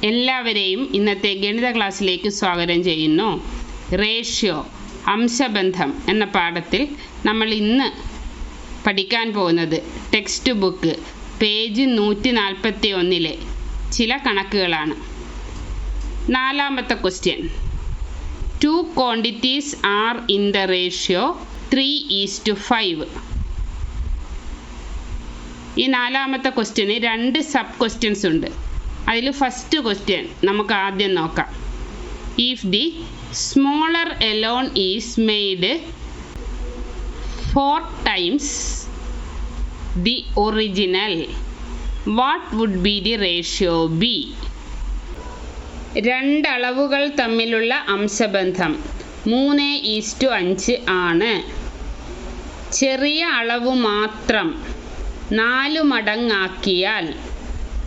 എല്ലാവരെയും ഇന്നത്തെ ഗണിത ക്ലാസ്സിലേക്ക് സ്വാഗതം ചെയ്യുന്നു. റേഷ്യോ അംശബന്ധം എന്ന പാഠത്തിൽ നമ്മൾ ഇന്ന് പഠിക്കാൻ പോകുന്നത് ടെക്സ്റ്റ് ബുക്ക് പേജ് 141 ചില കണക്കുകളാണ്. നാലാമത്തെ question, 2 quantities are in the ratio 3:5. ഈ നാലാമത്തെ ക്വസ്റ്റ്യന് 2 സബ് ക്വസ്റ്റ്യൻസ് ഉണ്ട്. അതിൽ ഫസ്റ്റ് ക്വസ്റ്റ്യൻ നമുക്ക് ആദ്യം നോക്കാം. If the smaller Elon is made 4 times the original, what would be the ratio be? രണ്ടളവുകൾ തമ്മിലുള്ള അംശബന്ധം 3:5 ആണ്. ചെറിയ അളവ് മാത്രം 4 മടങ്ങാക്കിയാൽ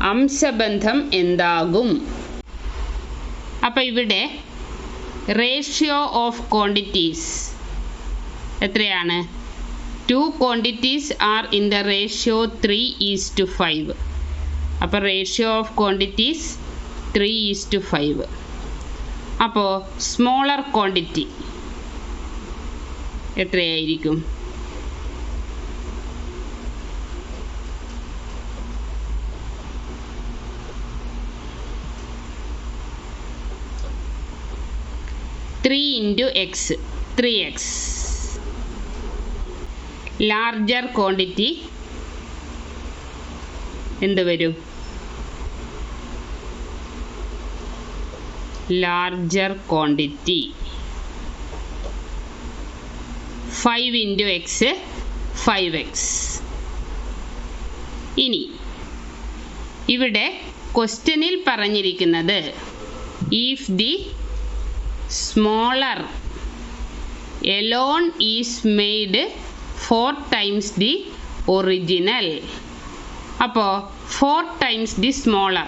അംശബന്ധം എന്താകും? അപ്പോൾ ഇവിടെ റേഷ്യോ ഓഫ് ക്വാണ്ടിറ്റീസ് എത്രയാണ്? 2 quantities are in the ratio 3:5. അപ്പോൾ റേഷ്യോ ഓഫ് ക്വാണ്ടിറ്റീസ് 3:5. അപ്പോൾ സ്മോളർ ക്വാണ്ടിറ്റി എത്രയായിരിക്കും? x 3x. ലാർജർ ക്വാണ്ടിറ്റി എന്ത് വരും? Larger quantity 5 x 5x. ഇനി ഇവിടെ ക്വസ്റ്റ്യനിൽ പറഞ്ഞിരിക്കുന്നത് if the smaller alone is made 4 times the original. അപ്പോൾ 4 times the smaller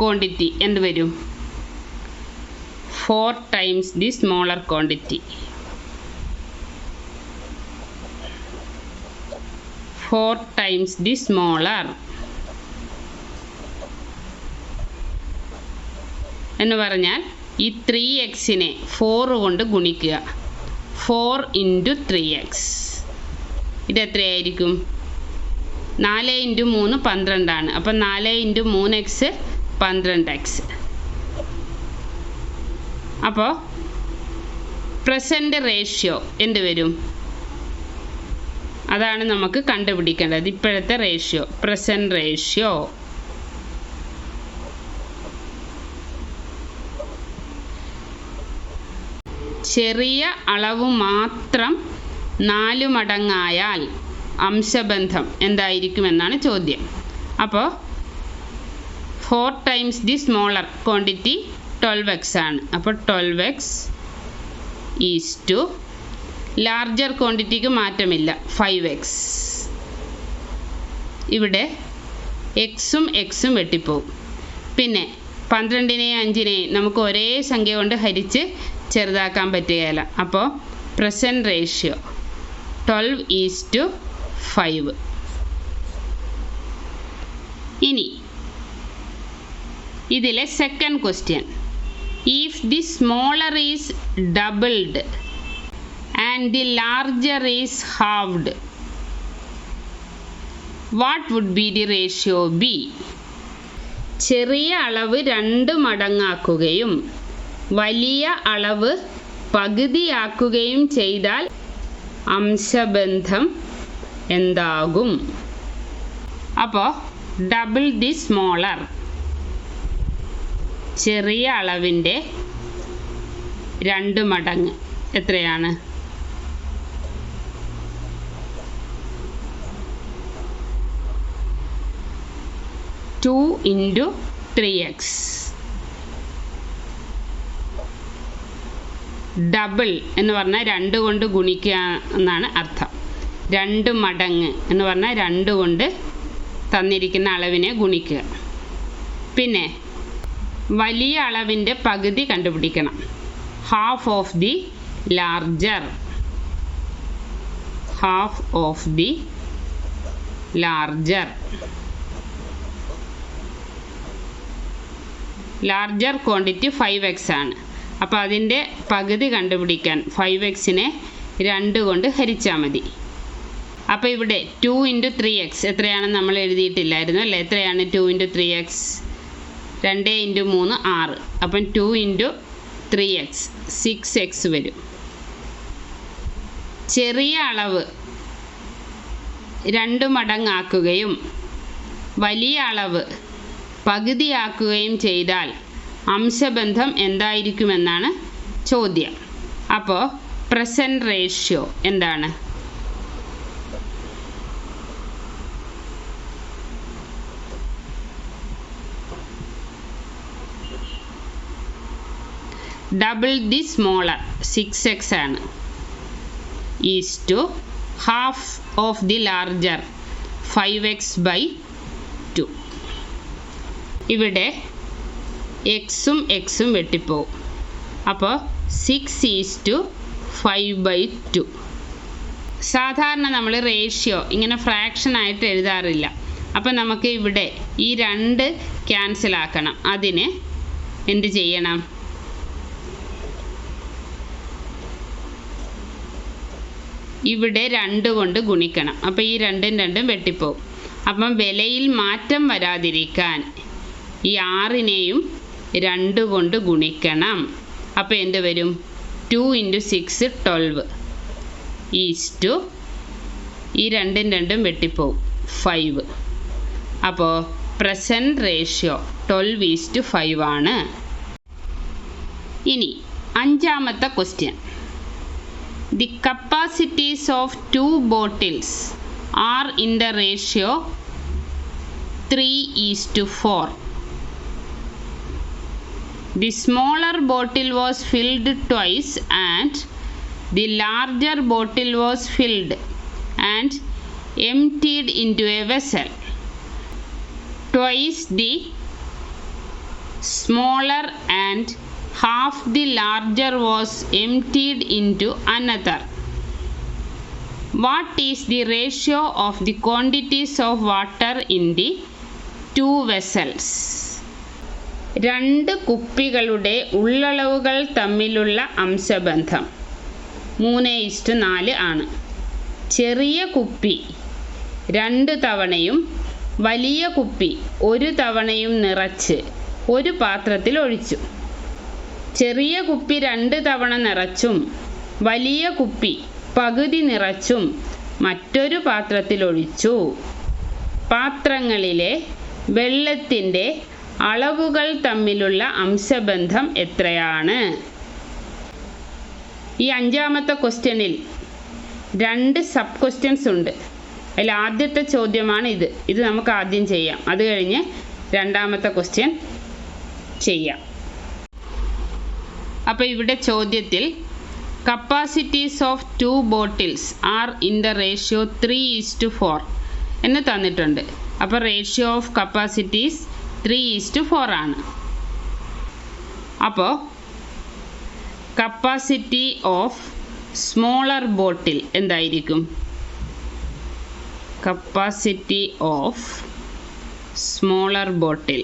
quantity എന്ത് വരും? 4 times the smaller quantity. 4 times the smaller എന്ന് പറഞ്ഞാൽ ഈ 3x-നെ 4 കൊണ്ട് ഗുണിക്കുക. 4 × 3x. ഇതെത്രയായിരിക്കും? 4 × 3 12 അപ്പം 4 × 3x 12x. അപ്പോൾ പ്രസൻറ്റ് റേഷ്യോ എന്ത് വരും? അതാണ് നമുക്ക് കണ്ടുപിടിക്കേണ്ടത്. ഇപ്പോഴത്തെ റേഷ്യോ പ്രസൻറ്റ് റേഷ്യോ ചെറിയ അളവ് മാത്രം 4 മടങ്ങായാൽ അംശബന്ധം എന്തായിരിക്കുമെന്നാണ് ചോദ്യം. അപ്പോൾ 4 times the smaller quantity 12x ആണ്. അപ്പോൾ 12x ഈസ് ടു ലാർജർ ക്വാണ്ടിറ്റിക്ക് മാറ്റമില്ല 5x. ഇവിടെ എക്സും എക്സും വെട്ടിപ്പോവും. പിന്നെ 12-നെയും 5-നെയും നമുക്ക് ഒരേ സംഖ്യ കൊണ്ട് ഹരിച്ച് ചെറുതാക്കാൻ പറ്റുകയില്ല. അപ്പോൾ പ്രസൻറ്റ് റേഷ്യോ 12:5. ഇനി ഇതിലെ second question, if the smaller is doubled and the larger is halved, what would be the ratio be? ചെറിയ അളവ് 2 മടങ്ങാക്കുകയും വലിയ അളവ് പകുതിയാക്കുകയും ചെയ്താൽ അംശബന്ധം എന്താകും? അപ്പോൾ ഡബിൾ ദി സ്മോളർ, ചെറിയ അളവിൻ്റെ 2 മടങ്ങ് എത്രയാണ്? 2 × 3x. ഡബിൾ എന്ന് പറഞ്ഞാൽ 2 കൊണ്ട് ഗുണിക്കുക എന്നാണ് അർത്ഥം. 2 മടങ്ങ് എന്ന് പറഞ്ഞാൽ 2 കൊണ്ട് തന്നിരിക്കുന്ന അളവിനെ ഗുണിക്കുക. പിന്നെ വലിയ അളവിൻ്റെ പകുതി കണ്ടുപിടിക്കണം. Half of the larger. Half of the larger. Larger quantity 5x ആണ്. അപ്പോൾ അതിൻ്റെ പകുതി കണ്ടുപിടിക്കാൻ 5xനെ 2 കൊണ്ട് ഹരിച്ചാൽ മതി. അപ്പോൾ ഇവിടെ 2 × 3x എത്രയാണെന്ന് നമ്മൾ എഴുതിയിട്ടില്ലായിരുന്നു അല്ലേ? എത്രയാണ് 2 × 3x? 2 × 3 6. അപ്പം 2 × 3x 6x വരും. ചെറിയ അളവ് 2 മടങ്ങാക്കുകയും വലിയ അളവ് പകുതിയാക്കുകയും ചെയ്താൽ അംശബന്ധം എന്തായിരിക്കുമെന്നാണ് ചോദ്യം. അപ്പോൾ പ്രസൻറ്റ് റേഷ്യോ എന്താണ്? ഡബിൾ ദി സ്മോളർ 6x ആണ് is to half of the larger 5x/2. ഇവിടെ എക്സും എക്സും വെട്ടിപ്പോവും. അപ്പോൾ 6:5/2. സാധാരണ നമ്മൾ റേഷ്യോ ഇങ്ങനെ ഫ്രാക്ഷനായിട്ട് എഴുതാറില്ല. അപ്പം നമുക്ക് ഇവിടെ ഈ 2 ക്യാൻസലാക്കണം. അതിന് എന്ത് ചെയ്യണം? ഇവിടെ 2 കൊണ്ട് ഗുണിക്കണം. അപ്പോൾ ഈ 2ഉം 2ഉം വെട്ടിപ്പോവും. അപ്പം വിലയിൽ മാറ്റം വരാതിരിക്കാൻ ഈ 6നെയും 2 കൊണ്ട് ഗുണിക്കണം. അപ്പോൾ എന്ത് വരും? 2 × 6 12 ഈസ് ടു ഈ 2ഉം 2ഉം വെട്ടിപ്പോവും 5. അപ്പോൾ പ്രസൻറ്റ് റേഷ്യോ 12:5 ആണ്. ഇനി 5ാമത്തെ question. The capacities of 2 bottles are in the ratio 3:4. The smaller bottle was filled twice and the larger bottle was filled and emptied into a vessel. Twice the smaller and half the larger was emptied into another. What is the ratio of the quantities of water in the 2 vessels? 2 കുപ്പികളുടെ ഉള്ളളവുകൾ തമ്മിലുള്ള അംശബന്ധം 3:4 ആണ്. ചെറിയ കുപ്പി 2 തവണയും വലിയ കുപ്പി 1 തവണയും നിറച്ച് ഒരു പാത്രത്തിൽ ഒഴിച്ചു. ചെറിയ കുപ്പി 2 തവണ നിറച്ചും വലിയ കുപ്പി പകുതി നിറച്ചും മറ്റൊരു പാത്രത്തിൽ ഒഴിച്ചു. പാത്രങ്ങളിലെ വെള്ളത്തിൻ്റെ അളവുകൾ തമ്മിലുള്ള അംശബന്ധം എത്രയാണ്? ഈ 5ാമത്തെ ക്വസ്റ്റ്യനിൽ 2 സബ് ക്വസ്റ്റ്യൻസ് ഉണ്ട്. അതിൽ ആദ്യത്തെ ചോദ്യമാണ് ഇത്. ഇത് നമുക്ക് ആദ്യം ചെയ്യാം. അത് കഴിഞ്ഞ് 2ാമത്തെ ക്വസ്റ്റ്യൻ ചെയ്യാം. അപ്പോൾ ഇവിടെ ചോദ്യത്തിൽ capacities of 2 bottles are in the ratio 3:4 എന്ന് തന്നിട്ടുണ്ട്. അപ്പോൾ റേഷ്യോ ഓഫ് കപ്പാസിറ്റീസ് 3:4 ആണ്. അപ്പോൾ കപ്പാസിറ്റി ഓഫ് സ്മോളർ ബോട്ടിൽ എന്തായിരിക്കും? Capacity of smaller bottle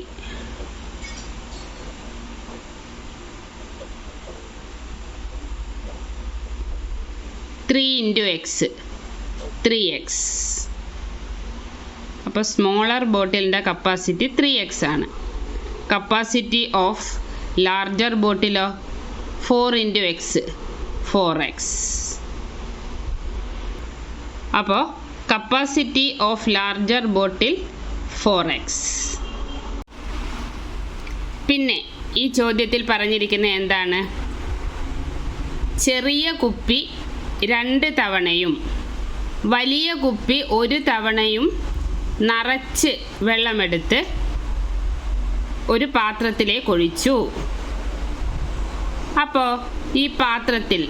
3 × x 3x. അപ്പോൾ സ്മോളർ ബോട്ടിലിൻ്റെ കപ്പാസിറ്റി 3x ആണ്. കപ്പാസിറ്റി ഓഫ് ലാർജർ ബോട്ടിലോ 4 × x 4x. അപ്പോൾ capacity of larger bottle 4x. പിന്നെ ഈ ചോദ്യത്തിൽ പറഞ്ഞിരിക്കുന്ന എന്താണ്? ചെറിയ കുപ്പി 2 തവണയും വലിയ കുപ്പി 1 തവണയും നിറച്ച് വെള്ളമെടുത്ത് ഒരു പാത്രത്തിലേക്ക് ഒഴിച്ചു. അപ്പോൾ ഈ പാത്രത്തിൽ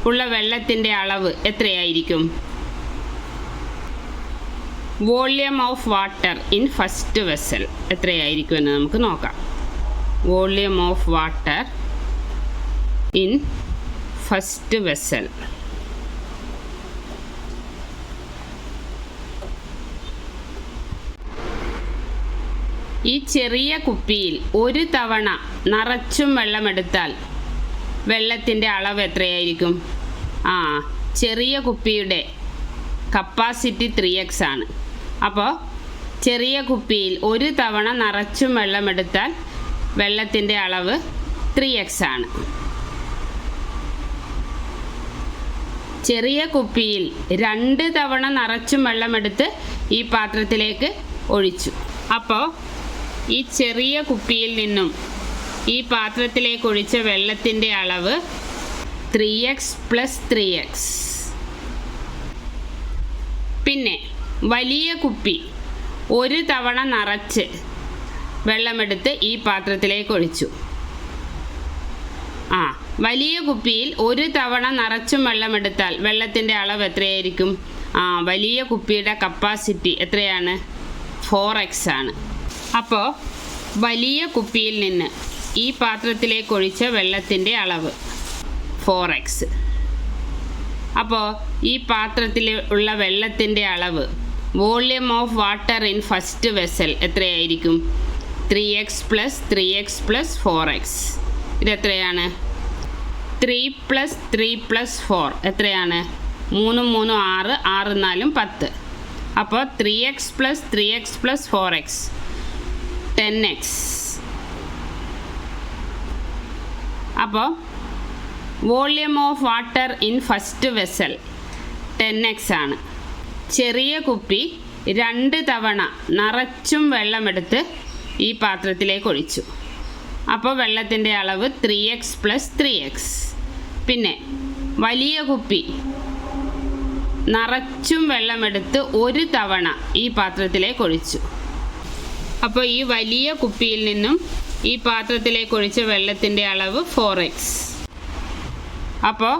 ഉള്ള വെള്ളത്തിൻ്റെ അളവ് എത്രയായിരിക്കും? Volume of water in first vessel എത്രയായിരിക്കുമെന്ന് നമുക്ക് നോക്കാം. Volume of water in first vessel ഈ ചെറിയ കുപ്പിയിൽ ഒരു തവണ നിറച്ചും വെള്ളമെടുത്താൽ വെള്ളത്തിൻ്റെ അളവ് എത്രയായിരിക്കും? ചെറിയ കുപ്പിയുടെ കപ്പാസിറ്റി 3x ആണ്. അപ്പോൾ ചെറിയ കുപ്പിയിൽ ഒരു തവണ നിറച്ചും വെള്ളമെടുത്താൽ വെള്ളത്തിൻ്റെ അളവ് 3x ആണ്. ചെറിയ കുപ്പിയിൽ 2 തവണ നിറച്ചും വെള്ളമെടുത്ത് ഈ പാത്രത്തിലേക്ക് ഒഴിച്ചു. അപ്പോൾ ഈ ചെറിയ കുപ്പിയിൽ നിന്നും ഈ പാത്രത്തിലേക്ക് ഒഴിച്ച വെള്ളത്തിൻ്റെ അളവ് 3x + 3x. പിന്നെ വലിയ കുപ്പി ഒരു തവണ നിറച്ച് വെള്ളമെടുത്ത് ഈ പാത്രത്തിലേക്ക് ഒഴിച്ചു. വലിയ കുപ്പിയിൽ ഒരു തവണ നിറച്ചും വെള്ളമെടുത്താൽ വെള്ളത്തിൻ്റെ അളവ് എത്രയായിരിക്കും? വലിയ കുപ്പിയുടെ കപ്പാസിറ്റി എത്രയാണ്? 4x ആണ്. അപ്പോൾ വലിയ കുപ്പിയിൽ നിന്ന് ഈ പാത്രത്തിലേക്ക് ഒഴിച്ച വെള്ളത്തിൻ്റെ അളവ് 4x. അപ്പോൾ ഈ പാത്രത്തിൽ ഉള്ള വെള്ളത്തിൻ്റെ അളവ് volume of water in first vessel എത്രയായിരിക്കും? 3x + 3x + 4x. ഇതെത്രയാണ്? 3 + 3 + 4 എത്രയാണ്? 3 3 6, 6 4 10. അപ്പോൾ 3x + 3x + 4x 10x. അപ്പോൾ volume of water in first vessel 10x ആണ്. ചെറിയ കുപ്പി 2 തവണ നിറച്ചും വെള്ളമെടുത്ത് ഈ പാത്രത്തിലേക്ക് ഒഴിച്ചു. അപ്പോൾ വെള്ളത്തിൻ്റെ അളവ് 3x + 3x. പിന്നെ വലിയ കുപ്പി നിറച്ചും വെള്ളമെടുത്ത് ഒരു തവണ ഈ പാത്രത്തിലേക്ക് ഒഴിച്ചു. അപ്പോൾ ഈ വലിയ കുപ്പിയിൽ നിന്നും ഈ പാത്രത്തിലേക്ക് ഒഴിച്ച വെള്ളത്തിൻ്റെ അളവ് 4x. അപ്പോൾ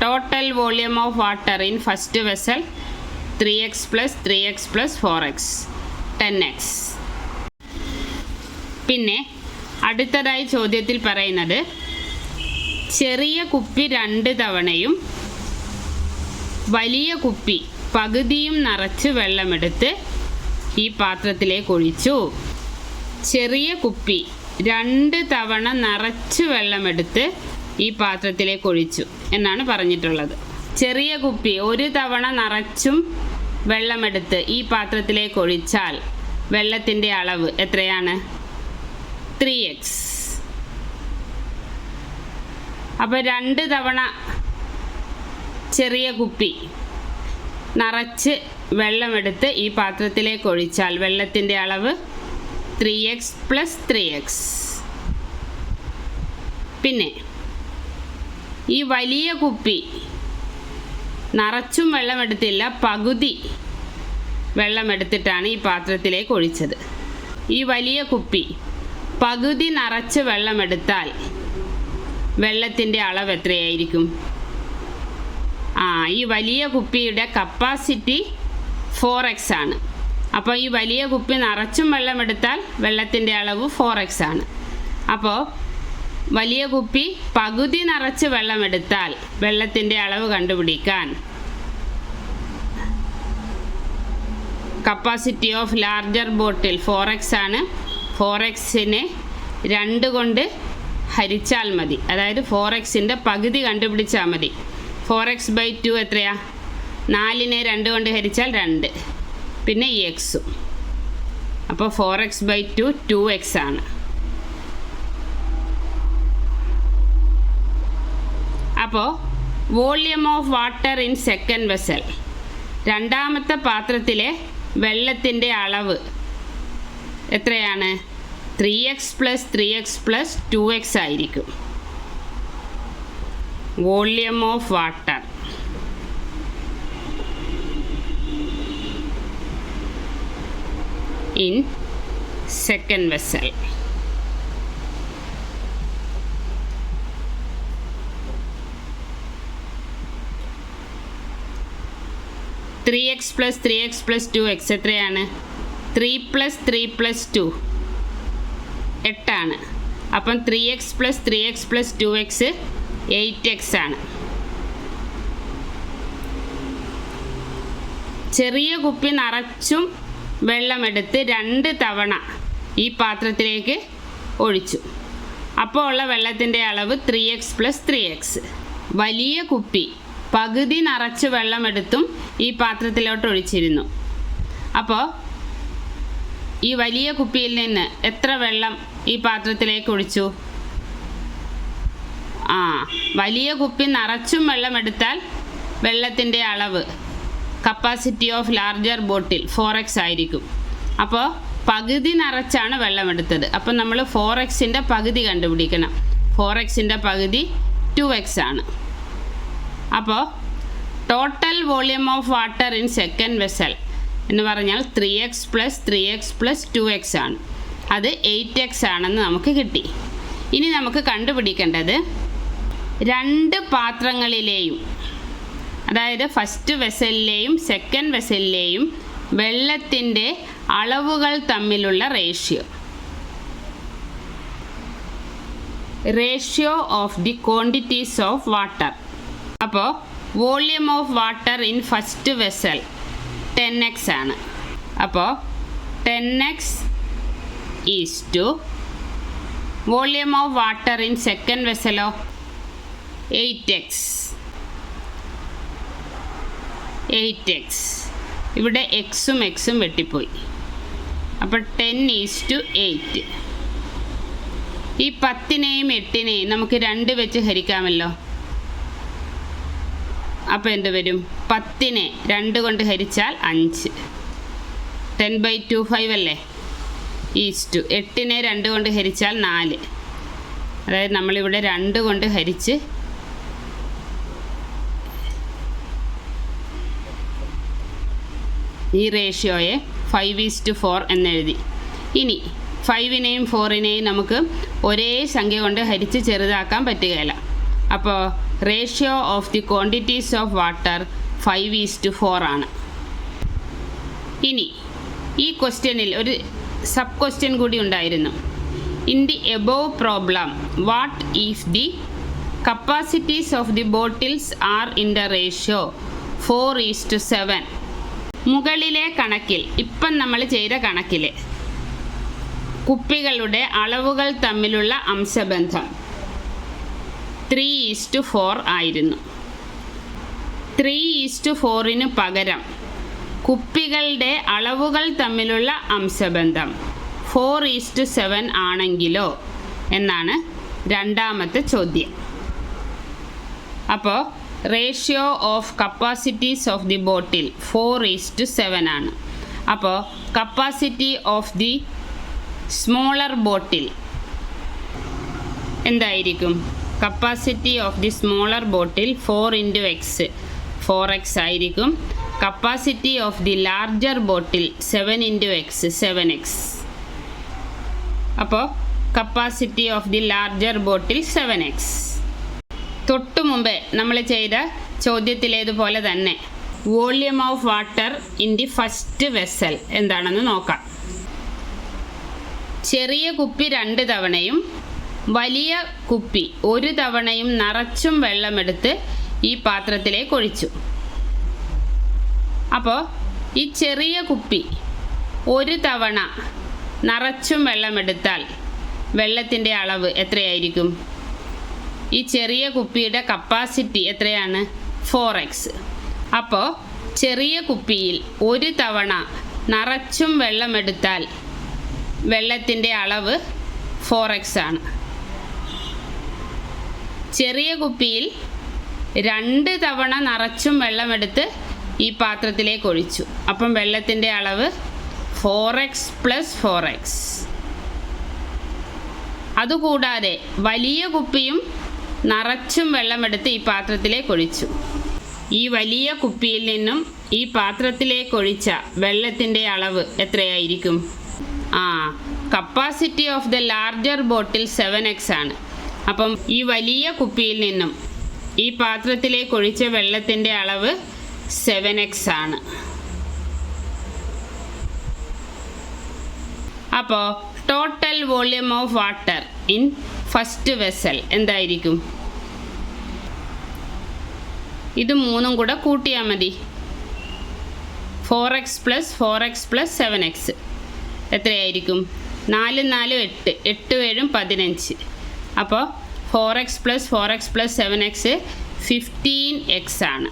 total volume of water in first vessel 3x + 3x + 4x 10x. പിന്നെ അടുത്തതായി ചോദ്യത്തിൽ പറയുന്നത് ചെറിയ കുപ്പി 2 തവണയും വലിയ കുപ്പി പകുതിയും നിറച്ച് വെള്ളമെടുത്ത് ഈ പാത്രത്തിലേക്ക് ഒഴിച്ചു. ചെറിയ കുപ്പി 2 തവണ നിറച്ച് വെള്ളമെടുത്ത് ഈ പാത്രത്തിലേക്ക് ഒഴിച്ചു എന്നാണ് പറഞ്ഞിട്ടുള്ളത്. ചെറിയ കുപ്പി ഒരു തവണ നിറച്ചും വെള്ളമെടുത്ത് ഈ പാത്രത്തിലേക്ക് ഒഴിച്ചാൽ വെള്ളത്തിൻ്റെ അളവ് എത്രയാണ്? 3x. അപ്പോൾ 2 തവണ ചെറിയ കുപ്പി നിറച്ച് വെള്ളമെടുത്ത് ഈ പാത്രത്തിലേക്ക് ഒഴിച്ചാൽ വെള്ളത്തിൻ്റെ അളവ് 3x + 3x. പിന്നെ ഈ വലിയ കുപ്പി നിറച്ചും വെള്ളമെടുത്തില്ല, പകുതി വെള്ളമെടുത്തിട്ടാണ് ഈ പാത്രത്തിലേക്ക് ഒഴിച്ചത്. ഈ വലിയ കുപ്പി പകുതി നിറച്ച് വെള്ളമെടുത്താൽ വെള്ളത്തിൻ്റെ അളവ് എത്രയായിരിക്കും? ഈ വലിയ കുപ്പിയുടെ കപ്പാസിറ്റി 4x ആണ്. അപ്പോൾ ഈ വലിയ കുപ്പി നിറച്ചും വെള്ളമെടുത്താൽ വെള്ളത്തിൻ്റെ അളവ് 4x ആണ്. അപ്പോൾ വലിയ കുപ്പി പകുതി നിറച്ച് വെള്ളമെടുത്താൽ വെള്ളത്തിൻ്റെ അളവ് കണ്ടുപിടിക്കാൻ capacity of larger bottle 4x ആണ്. 4xനെ 2 കൊണ്ട് ഹരിച്ചാൽ മതി. അതായത് 4xൻ്റെ പകുതി കണ്ടുപിടിച്ചാൽ മതി. 4x/2 എത്രയാ? 4നെ 2 കൊണ്ട് ഹരിച്ചാൽ 2, പിന്നെ ഈ എക്സും. അപ്പോൾ 4x/2 2x ആണ്. അപ്പോൾ volume of water in second vessel, രണ്ടാമത്തെ പാത്രത്തിലെ വെള്ളത്തിൻ്റെ അളവ് എത്രയാണ്? 3x + 3x + 2x ആയിരിക്കും. Volume of water in second vessel. Three X plus 3x + 2x എത്രയാണ്? 3 + 3 + 2 8 ആണ്. അപ്പം 3x + 3x + 2x 8x ആണ്. ചെറിയ കുപ്പി നിറച്ചും വെള്ളമെടുത്ത് 2 തവണ ഈ പാത്രത്തിലേക്ക് ഒഴിച്ചു. അപ്പോൾ ഉള്ള വെള്ളത്തിൻ്റെ അളവ് 3x + 3x. വലിയ കുപ്പി പകുതി നിറച്ച് വെള്ളമെടുത്തും ഈ പാത്രത്തിലോട്ട് ഒഴിച്ചിരുന്നു. അപ്പോൾ ഈ വലിയ കുപ്പിയിൽ നിന്ന് എത്ര വെള്ളം ഈ പാത്രത്തിലേക്ക് ഒഴിച്ചു? വലിയ കുപ്പി നിറച്ചും വെള്ളമെടുത്താൽ വെള്ളത്തിൻ്റെ അളവ് capacity of larger bottle 4x ആയിരിക്കും. അപ്പോൾ പകുതി നിറച്ചാണ് വെള്ളമെടുത്തത്. അപ്പോൾ നമ്മൾ 4xൻ്റെ പകുതി കണ്ടുപിടിക്കണം. 4xൻ്റെ പകുതി 2x ആണ്. അപ്പോൾ total volume of water in second vessel എന്ന് പറഞ്ഞാൽ 3x + 3x + 2x ആണ്. അത് 8x ആണെന്ന് നമുക്ക് കിട്ടി. ഇനി നമുക്ക് കണ്ടുപിടിക്കേണ്ടത് 2 പാത്രങ്ങളിലെയും, അതായത് ഫസ്റ്റ് വെസലിലെയും സെക്കൻഡ് വെസലിലെയും വെള്ളത്തിൻ്റെ അളവുകൾ തമ്മിലുള്ള ratio of the quantities of water. അപ്പോൾ volume of water in first vessel 10x ആണ്. അപ്പോൾ 10x is to volume of water in second വെസലോ 8x. ഇവിടെ എക്സും എക്സും വെട്ടിപ്പോയി. അപ്പോൾ 10:8. ഈ 10നെയും 8നെയും നമുക്ക് 2 വെച്ച് ഹരിക്കാമല്ലോ. അപ്പോൾ എന്ത് വരും? 10നെ 2 കൊണ്ട് ഹരിച്ചാൽ 5. 10/25 അല്ലേ? ഈസ്റ്റു 8നെ 2 കൊണ്ട് ഹരിച്ചാൽ 4. അതായത് നമ്മളിവിടെ 2 കൊണ്ട് ഹരിച്ച് ഈ റേഷ്യോയെ 5:4 എന്നെഴുതി. ഇനി 5നെയും 4നെയും നമുക്ക് ഒരേ സംഖ്യ കൊണ്ട് ഹരിച്ച് ചെറുതാക്കാൻ പറ്റുകയില്ല. അപ്പോൾ ratio of the quantities of water 5:4 ആണ്. ഇനി ഈ ക്വസ്റ്റ്യനിൽ ഒരു സബ് ക്വസ്റ്റ്യൻ കൂടി ഉണ്ടായിരുന്നു. In the above problem what if the capacities of the bottles are in the ratio 4:7? മുകളിലെ കണക്കിൽ, ഇപ്പം നമ്മൾ ചെയ്ത കണക്കിൽ കുപ്പികളുടെ അളവുകൾ തമ്മിലുള്ള അംശബന്ധം 3:4 ആയിരുന്നു. 3:4ന് പകരം കുപ്പികളുടെ അളവുകൾ തമ്മിലുള്ള അംശബന്ധം 4:7 ആണെങ്കിലോ എന്നാണ് രണ്ടാമത്തെ ചോദ്യം. അപ്പോൾ ratio of capacities of the ബോട്ടിൽ 4:7 ആണ്. അപ്പോൾ കപ്പാസിറ്റി ഓഫ് ദി സ്മോളർ ബോട്ടിൽ എന്തായിരിക്കും? Capacity of the smaller bottle 4x ആയിരിക്കും. Capacity of the larger bottle 7x. അപ്പോൾ capacity of the larger bottle 7x. തൊട്ടു മുമ്പേ നമ്മൾ ചെയ്ത ചോദ്യത്തിലേതുപോലെ തന്നെ volume of water in the first vessel എന്താണെന്ന് നോക്കാം. ചെറിയ കുപ്പി 2 തവണയും വലിയ കുപ്പി 1 തവണയും നിറച്ചും വെള്ളമെടുത്ത് ഈ പാത്രത്തിലേക്ക് ഒഴിച്ചു. അപ്പോൾ ഈ ചെറിയ കുപ്പി 1 തവണ നിറച്ചും വെള്ളമെടുത്താൽ വെള്ളത്തിൻ്റെ അളവ് എത്രയായിരിക്കും? ഈ ചെറിയ കുപ്പിയുടെ കപ്പാസിറ്റി എത്രയാണ്? 4x. അപ്പോൾ ചെറിയ കുപ്പിയിൽ 1 തവണ നിറച്ചും വെള്ളമെടുത്താൽ വെള്ളത്തിൻ്റെ അളവ് 4x ആണ്. ചെറിയ കുപ്പിയിൽ 2 തവണ നിറച്ചും വെള്ളമെടുത്ത് ഈ പാത്രത്തിലേക്ക് ഒഴിച്ചു. അപ്പം വെള്ളത്തിൻ്റെ അളവ് 4x + 4x. അതുകൂടാതെ വലിയ കുപ്പിയും നിറച്ചും വെള്ളമെടുത്ത് ഈ പാത്രത്തിലേക്ക് ഒഴിച്ചു. ഈ വലിയ കുപ്പിയിൽ നിന്നും ഈ പാത്രത്തിലേക്ക് ഒഴിച്ച വെള്ളത്തിൻ്റെ അളവ് എത്രയായിരിക്കും? Capacity of the larger bottle 7x ആണ്. അപ്പം ഈ വലിയ കുപ്പിയിൽ നിന്നും ഈ പാത്രത്തിലേക്ക് ഒഴിച്ച വെള്ളത്തിൻ്റെ അളവ് 7x ആണ്. അപ്പോൾ total volume of water in first vessel എന്തായിരിക്കും? ഇത് 3ഉം കൂടെ കൂട്ടിയാൽ മതി. 4x + 4x + 7x എത്രയായിരിക്കും? 4 4 8, 8 7 15. അപ്പോൾ 4x + 4x + 7x 15x ആണ്.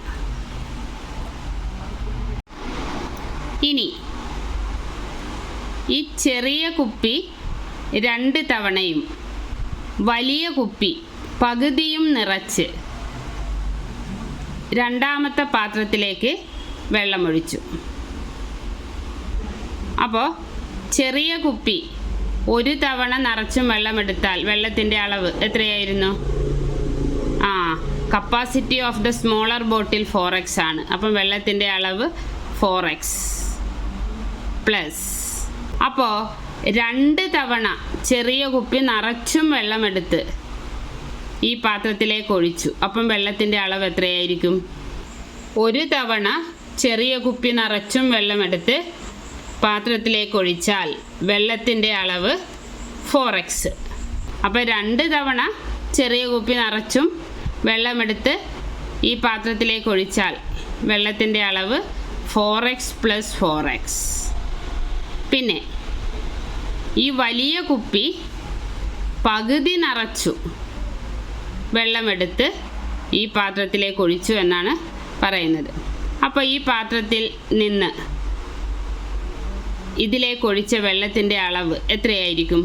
ഇനി ഈ ചെറിയ കുപ്പി 2 തവണയും വലിയ കുപ്പി പകുതിയും നിറച്ച് രണ്ടാമത്തെ പാത്രത്തിലേക്ക് വെള്ളമൊഴിച്ചു. അപ്പോൾ ചെറിയ കുപ്പി 1 തവണ നിറച്ചും വെള്ളമെടുത്താൽ വെള്ളത്തിൻ്റെ അളവ് എത്രയായിരുന്നു? Capacity of the smaller bottle 4x ആണ്. അപ്പം വെള്ളത്തിൻ്റെ അളവ് 4x പ്ലസ്. അപ്പോൾ 2 തവണ ചെറിയ കുപ്പി നിറച്ചും വെള്ളമെടുത്ത് ഈ പാത്രത്തിലേക്ക് ഒഴിച്ചു. അപ്പം വെള്ളത്തിൻ്റെ അളവ് എത്രയായിരിക്കും? 1 തവണ ചെറിയ കുപ്പി നിറച്ചും വെള്ളമെടുത്ത് പാത്രത്തിലേക്ക് ഒഴിച്ചാൽ വെള്ളത്തിൻ്റെ അളവ് 4x. അപ്പോൾ 2 തവണ ചെറിയ കുപ്പി നിറച്ചും വെള്ളമെടുത്ത് ഈ പാത്രത്തിലേക്ക് ഒഴിച്ചാൽ വെള്ളത്തിൻ്റെ അളവ് 4x + 4x. പിന്നെ ഈ വലിയ കുപ്പി പകുതി നിറച്ചു വെള്ളമെടുത്ത് ഈ പാത്രത്തിലേക്ക് ഒഴിച്ചു എന്നാണ് പറയുന്നത്. അപ്പോൾ ഈ പാത്രത്തിൽ നിന്ന് ഇതിലേക്ക് ഒഴിച്ച വെള്ളത്തിൻ്റെ അളവ് എത്രയായിരിക്കും?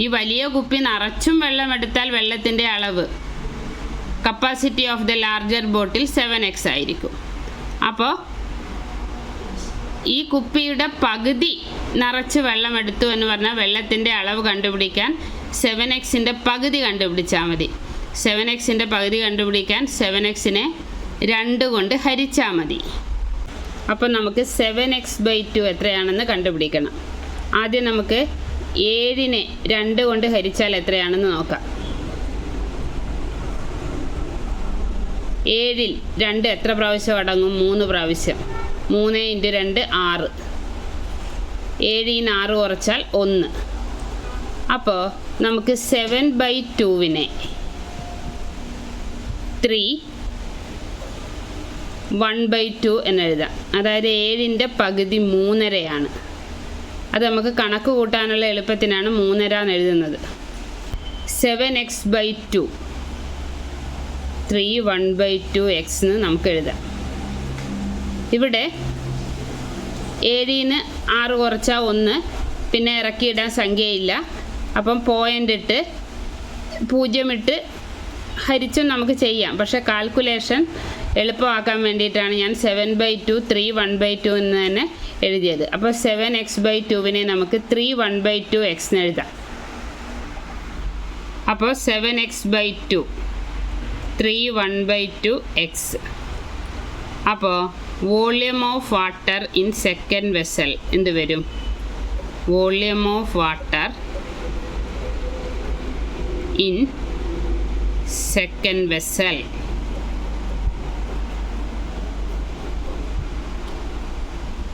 ഈ വലിയ കുപ്പി നിറച്ചും വെള്ളമെടുത്താൽ വെള്ളത്തിൻ്റെ അളവ് capacity of the larger bottle 7x ആയിരിക്കും. അപ്പോൾ ഈ കുപ്പിയുടെ പകുതി നിറച്ച് വെള്ളമെടുത്തു എന്ന് പറഞ്ഞാൽ വെള്ളത്തിൻ്റെ അളവ് കണ്ടുപിടിക്കാൻ 7xൻ്റെ പകുതി കണ്ടുപിടിച്ചാൽ മതി. 7xൻ്റെ പകുതി കണ്ടുപിടിക്കാൻ 7xനെ 2 കൊണ്ട് ഹരിച്ചാൽ മതി. അപ്പോൾ നമുക്ക് 7x/2 എത്രയാണെന്ന് കണ്ടുപിടിക്കണം. ആദ്യം നമുക്ക് 7നെ 2 കൊണ്ട് ഹരിച്ചാൽ എത്രയാണെന്ന് നോക്കാം. 7ൽ 2 എത്ര പ്രാവശ്യം അടങ്ങും? 3 പ്രാവശ്യം. 3 × 2 6. 7ൽ 6 കുറച്ചാൽ 1. അപ്പോൾ നമുക്ക് 7/2നെ 1/2 എന്നെഴുതാം. അതായത് 7ൻ്റെ പകുതി 3.5 അത് നമുക്ക് കണക്ക് കൂട്ടാനുള്ള എളുപ്പത്തിനാണ് 3.5 എന്ന് എഴുതുന്നത്. 7x/2 1/2x എന്ന് നമുക്ക് എഴുതാം. ഇവിടെ 7ന് 6 കുറച്ചാൽ 1, പിന്നെ ഇറക്കിയിടാൻ സംഖ്യയില്ല. അപ്പം പോയിൻ്റ് ഇട്ട് 0 ഇട്ട് ഹരിച്ചും നമുക്ക് ചെയ്യാം. പക്ഷേ കാൽക്കുലേഷൻ എളുപ്പമാക്കാൻ വേണ്ടിയിട്ടാണ് ഞാൻ 7/2 1/2 എന്ന് തന്നെ എഴുതിയത്. അപ്പോൾ 7x/2നെ നമുക്ക് 1/2x എന്ന് എഴുതാം. അപ്പോൾ 7x/2 1/2x. അപ്പോൾ volume of water in second vessel എന്ത് വരും? Volume of water in second vessel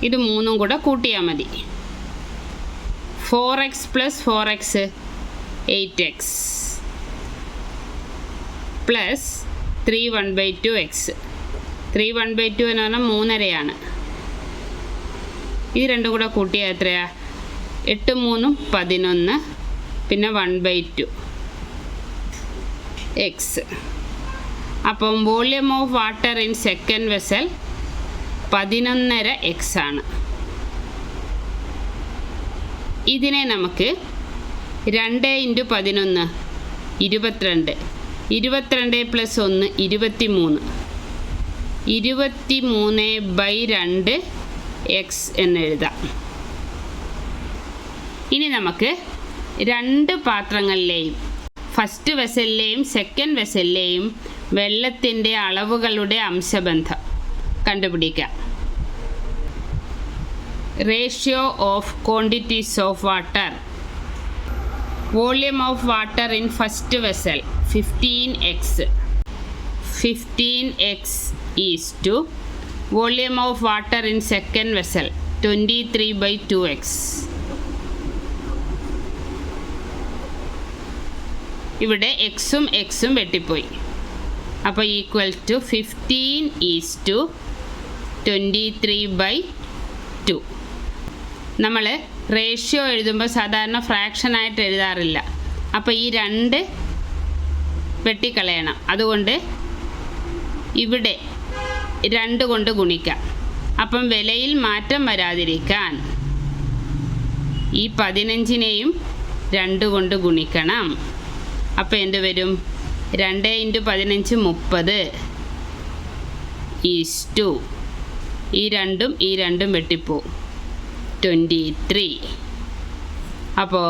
ഇത് 3 കൂടെ കൂട്ടിയാൽ മതി. 4x + 4x 8x plus 1/2x. 1/2 എന്ന് പറഞ്ഞാൽ 3.5. ഇത് 2 കൂടെ കൂട്ടിയാൽ എത്രയാ? 8 3 11, പിന്നെ 1/2 x. അപ്പം volume of water in second vessel 11.5x ആണ്. ഇതിനെ നമുക്ക് 2 × 11 22, 22 + 1 23, 23/2x എന്നെഴുതാം. ഇനി നമുക്ക് 2 പാത്രങ്ങളിലെയും ഫസ്റ്റ് വെസലിലെയും സെക്കൻഡ് വെസലിലെയും വെള്ളത്തിൻ്റെ അളവുകളുടെ അംശബന്ധം കണ്ടുപിടിക്കാം. Ratio of quantities of water. Volume of water in first vessel 15x. 15x is to volume of water in second vessel 23/2x. ഇവിടെ എക്സും എക്സും വെട്ടിപ്പോയി. അപ്പോൾ ഈക്വൽ ടു 15 ഈസ് ടു 23/2. നമ്മൾ റേഷ്യോ എഴുതുമ്പോൾ സാധാരണ ഫ്രാക്ഷനായിട്ട് എഴുതാറില്ല. അപ്പോൾ ഈ 2 വെട്ടിക്കളയണം. അതുകൊണ്ട് ഇവിടെ 2 കൊണ്ട് ഗുണിക്കാം. അപ്പം വിലയിൽ മാറ്റം വരാതിരിക്കാൻ ഈ 15നെയും 2 കൊണ്ട് ഗുണിക്കണം. അപ്പോൾ എന്ത് വരും? 2 × 15 30 ഈസ്റ്റു ഈ 2 വെട്ടിപ്പോവും 23. അപ്പോൾ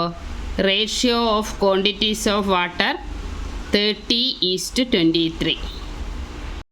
ratio of quantities of water 30:23.